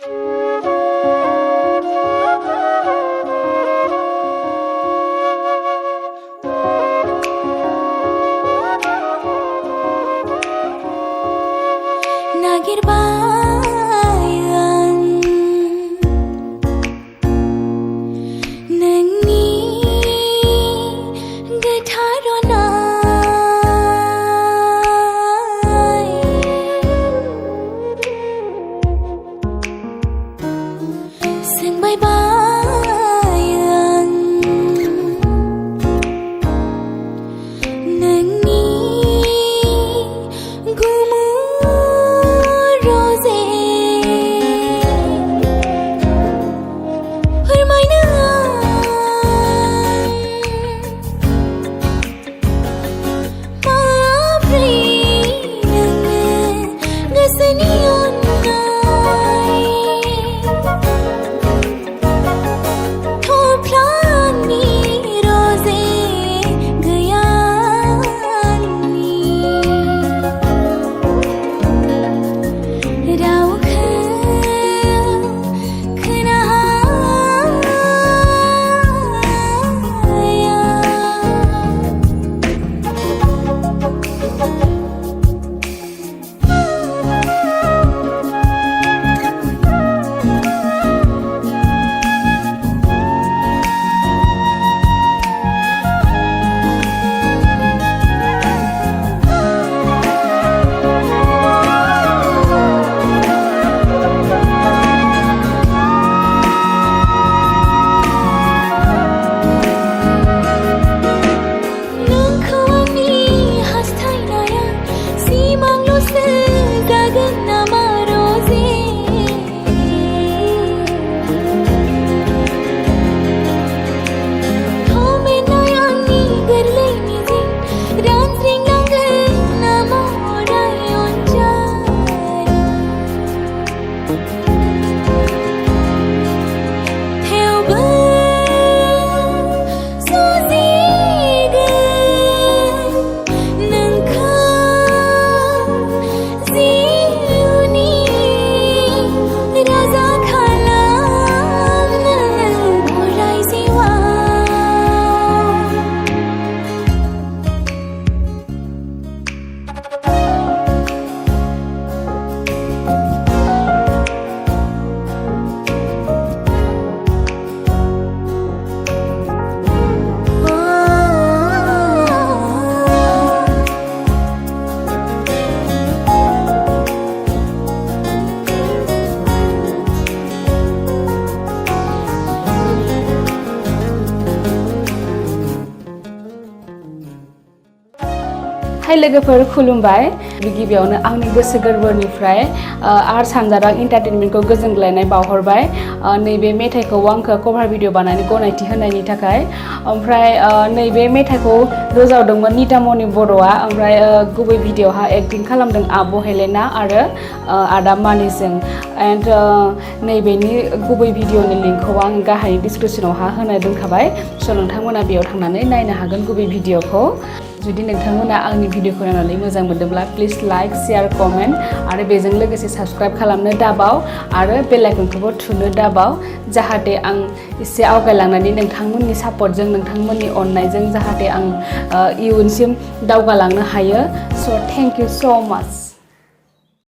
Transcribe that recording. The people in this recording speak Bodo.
Hai लोगोफोर खुलुमबाय गिबियावनो आंनि गोसो गोरबोनिफ्राय R.Sanzarang एन्टारटेनमेन्टखौ गोजोनग्लायनाय बावहरबाय नैबे मेथाइखौ आंखौ कभार भिडिअ बानायनो गनायथि होनायनि थाखाय ओमफ्राय नैबे मेथाइखौ रोजाबदोंमोन निटामनि बर'आ ओमफ्राय गुबै भिडिअहा एक्टिं खालामदों आब' हेलेना आरो आदा मानिसजों एन्ड नैबेनि गुबै भिडिअनि लिंकखौ आं गाहाय डिसक्रिपसनावहा होना दोनखाबाय स' नोंथांमोना बेयाव थांनानै नायनो हागोन गुबै भिडिअखौ जुदि नोंथांमोना आंनि भिडिअखौ नायनानै मोजां मोनदोंब्ला प्लिज लाइक शेयार कमेन्ट आरो बेजों लोगोसे साबस्क्राइब खालामनो दाबाव आरो बेल आइकनखौबो थुनो दाबाव जाहाथे आं एसे आवगायलांनानै नोंथांमोननि सापर्टजों नोंथांमोननि अननायजों जाहाथे आं इयुनसिम दावगालांनो हायो स' थेंक इउ स' माच